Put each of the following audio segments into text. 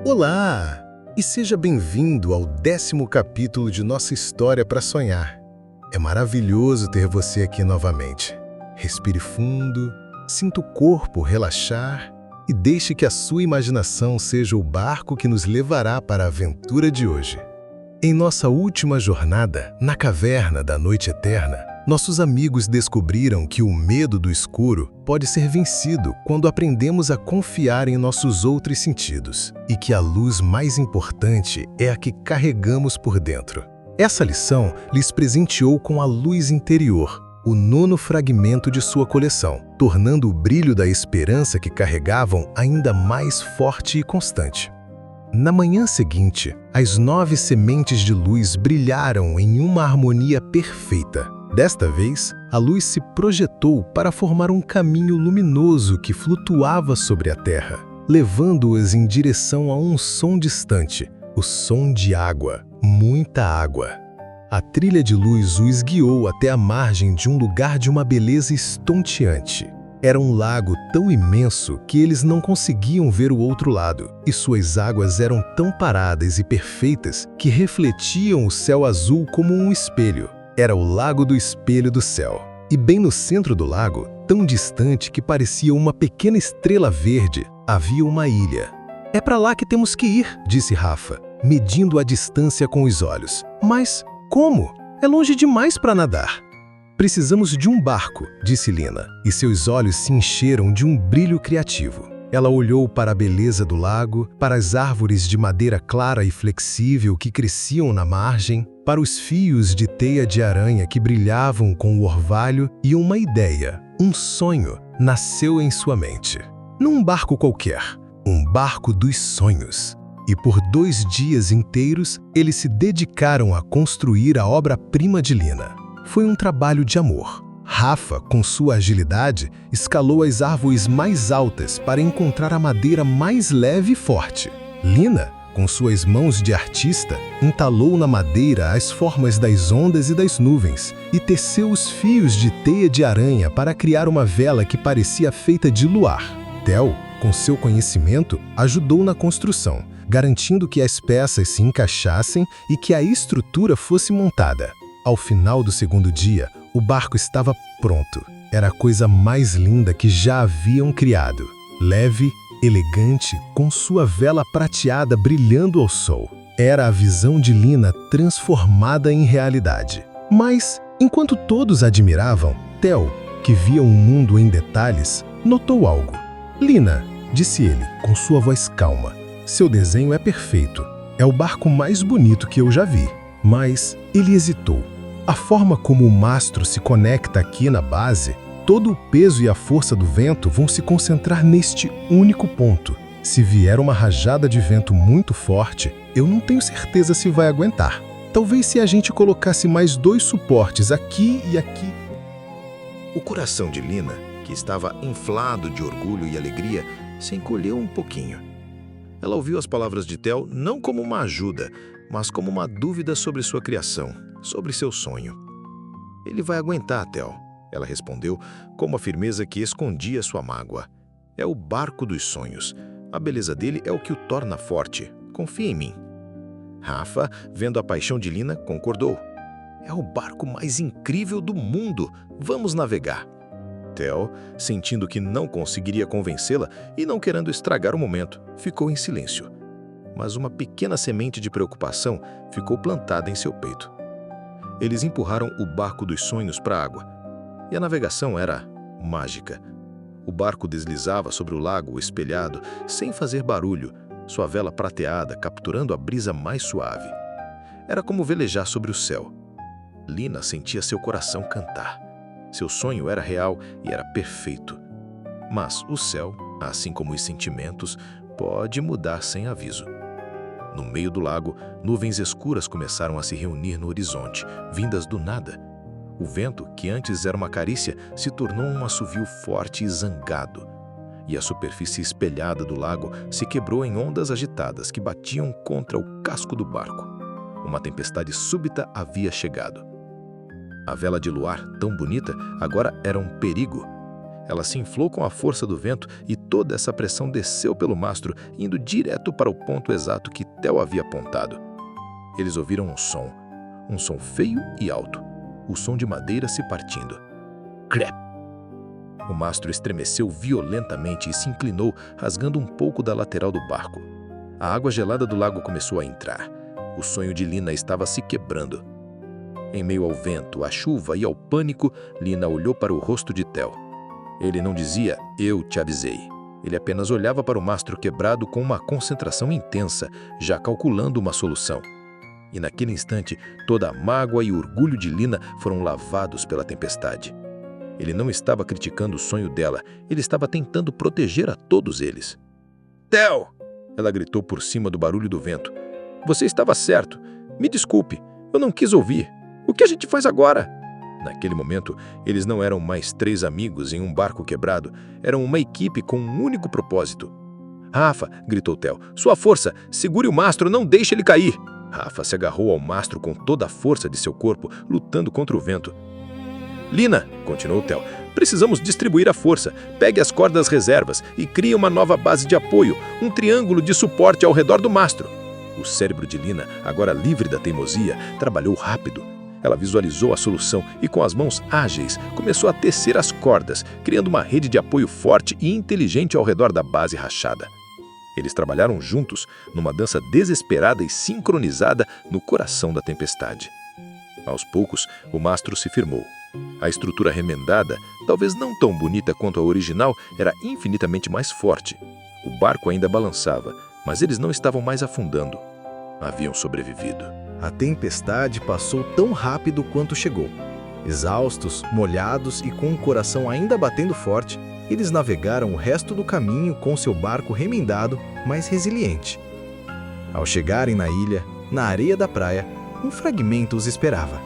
Olá! E seja bem-vindo ao 10º capítulo de nossa história para sonhar. É maravilhoso ter você aqui novamente. Respire fundo, sinta o corpo relaxar e deixe que a sua imaginação seja o barco que nos levará para a aventura de hoje. Em nossa última jornada, na caverna da noite eterna, nossos amigos descobriram que o medo do escuro pode ser vencido quando aprendemos a confiar em nossos outros sentidos e que a luz mais importante é a que carregamos por dentro. Essa lição lhes presenteou com a luz interior, o 9º fragmento de sua coleção, tornando o brilho da esperança que carregavam ainda mais forte e constante. Na manhã seguinte, as 9 sementes de luz brilharam em uma harmonia perfeita. Desta vez, a luz se projetou para formar um caminho luminoso que flutuava sobre a terra, levando-as em direção a um som distante, o som de água, muita água. A trilha de luz os guiou até a margem de um lugar de uma beleza estonteante. Era um lago tão imenso que eles não conseguiam ver o outro lado, e suas águas eram tão paradas e perfeitas que refletiam o céu azul como um espelho. Era o Lago do Espelho do Céu. E bem no centro do lago, tão distante que parecia uma pequena estrela verde, havia uma ilha. "É para lá que temos que ir", disse Rafa, medindo a distância com os olhos. "Mas como? É longe demais para nadar." "Precisamos de um barco", disse Lina, e seus olhos se encheram de um brilho criativo. Ela olhou para a beleza do lago, para as árvores de madeira clara e flexível que cresciam na margem, para os fios de teia de aranha que brilhavam com o orvalho, e uma ideia, um sonho, nasceu em sua mente. Num barco qualquer, um barco dos sonhos. E por 2 dias inteiros, eles se dedicaram a construir a obra-prima de Lina. Foi um trabalho de amor. Rafa, com sua agilidade, escalou as árvores mais altas para encontrar a madeira mais leve e forte. Lina, com suas mãos de artista, entalou na madeira as formas das ondas e das nuvens e teceu os fios de teia de aranha para criar uma vela que parecia feita de luar. Theo, com seu conhecimento, ajudou na construção, garantindo que as peças se encaixassem e que a estrutura fosse montada. Ao final do 2º dia, o barco estava pronto. Era a coisa mais linda que já haviam criado. Leve, elegante, com sua vela prateada brilhando ao sol. Era a visão de Lina transformada em realidade. Mas, enquanto todos admiravam, Theo, que via o mundo em detalhes, notou algo. "Lina", disse ele, com sua voz calma, "seu desenho é perfeito. É o barco mais bonito que eu já vi." Mas ele hesitou. A forma como o mastro se conecta aqui na base, todo o peso e a força do vento vão se concentrar neste único ponto. Se vier uma rajada de vento muito forte, eu não tenho certeza se vai aguentar. Talvez se a gente colocasse mais 2 suportes aqui e aqui. O coração de Lina, que estava inflado de orgulho e alegria, se encolheu um pouquinho. Ela ouviu as palavras de Theo não como uma ajuda, mas como uma dúvida sobre sua criação, sobre seu sonho. "Ele vai aguentar, Theo", ela respondeu com uma firmeza que escondia sua mágoa. "É o barco dos sonhos. A beleza dele é o que o torna forte. Confia em mim." Rafa, vendo a paixão de Lina, concordou. "É o barco mais incrível do mundo. Vamos navegar." Theo, sentindo que não conseguiria convencê-la e não querendo estragar o momento, ficou em silêncio. Mas uma pequena semente de preocupação ficou plantada em seu peito. Eles empurraram o barco dos sonhos para a água, e a navegação era mágica. O barco deslizava sobre o lago espelhado, sem fazer barulho, sua vela prateada capturando a brisa mais suave. Era como velejar sobre o céu. Lina sentia seu coração cantar. Seu sonho era real e era perfeito. Mas o céu, assim como os sentimentos, pode mudar sem aviso. No meio do lago, nuvens escuras começaram a se reunir no horizonte, vindas do nada. O vento, que antes era uma carícia, se tornou um assovio forte e zangado. E a superfície espelhada do lago se quebrou em ondas agitadas que batiam contra o casco do barco. Uma tempestade súbita havia chegado. A vela de luar, tão bonita, agora era um perigo. Ela se inflou com a força do vento e toda essa pressão desceu pelo mastro, indo direto para o ponto exato que Theo havia apontado. Eles ouviram um som feio e alto, o som de madeira se partindo. Crep! O mastro estremeceu violentamente e se inclinou, rasgando um pouco da lateral do barco. A água gelada do lago começou a entrar. O sonho de Lina estava se quebrando. Em meio ao vento, à chuva e ao pânico, Lina olhou para o rosto de Theo. Ele não dizia, eu te avisei. Ele apenas olhava para o mastro quebrado com uma concentração intensa, já calculando uma solução. E naquele instante, toda a mágoa e orgulho de Lina foram lavados pela tempestade. Ele não estava criticando o sonho dela, ele estava tentando proteger a todos eles. Theo! Ela gritou por cima do barulho do vento. Você estava certo. Me desculpe, eu não quis ouvir. O que a gente faz agora? Naquele momento, eles não eram mais 3 amigos em um barco quebrado, eram uma equipe com um único propósito. Rafa, gritou Theo, sua força, segure o mastro, não deixe ele cair. Rafa se agarrou ao mastro com toda a força de seu corpo, lutando contra o vento. Lina, continuou Theo, precisamos distribuir a força. Pegue as cordas reservas e crie uma nova base de apoio, um triângulo de suporte ao redor do mastro. O cérebro de Lina, agora livre da teimosia, trabalhou rápido. Ela visualizou a solução e, com as mãos ágeis, começou a tecer as cordas, criando uma rede de apoio forte e inteligente ao redor da base rachada. Eles trabalharam juntos, numa dança desesperada e sincronizada no coração da tempestade. Aos poucos, o mastro se firmou. A estrutura remendada, talvez não tão bonita quanto a original, era infinitamente mais forte. O barco ainda balançava, mas eles não estavam mais afundando. Haviam sobrevivido. A tempestade passou tão rápido quanto chegou. Exaustos, molhados e com o coração ainda batendo forte, eles navegaram o resto do caminho com seu barco remendado, mas resiliente. Ao chegarem na ilha, na areia da praia, um fragmento os esperava.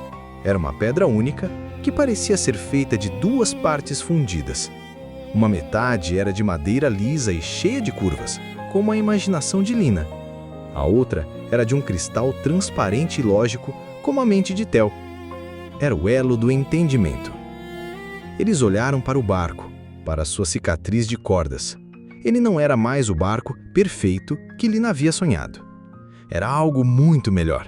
Era uma pedra única que parecia ser feita de 2 partes fundidas. Uma metade era de madeira lisa e cheia de curvas, como a imaginação de Lina. A outra era de um cristal transparente e lógico, como a mente de Theo. Era o elo do entendimento. Eles olharam para o barco, para sua cicatriz de cordas. Ele não era mais o barco perfeito que Lina havia sonhado. Era algo muito melhor.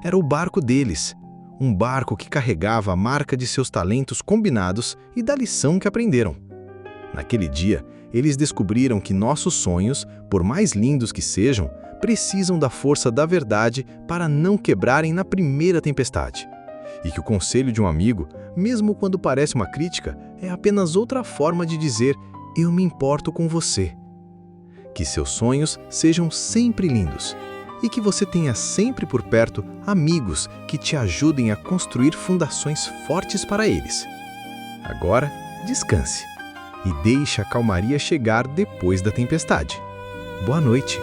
Era o barco deles, um barco que carregava a marca de seus talentos combinados e da lição que aprenderam. Naquele dia, eles descobriram que nossos sonhos, por mais lindos que sejam, precisam da força da verdade para não quebrarem na primeira tempestade. E que o conselho de um amigo, mesmo quando parece uma crítica, é apenas outra forma de dizer eu me importo com você. Que seus sonhos sejam sempre lindos e que você tenha sempre por perto amigos que te ajudem a construir fundações fortes para eles. Agora, descanse e deixe a calmaria chegar depois da tempestade. Boa noite.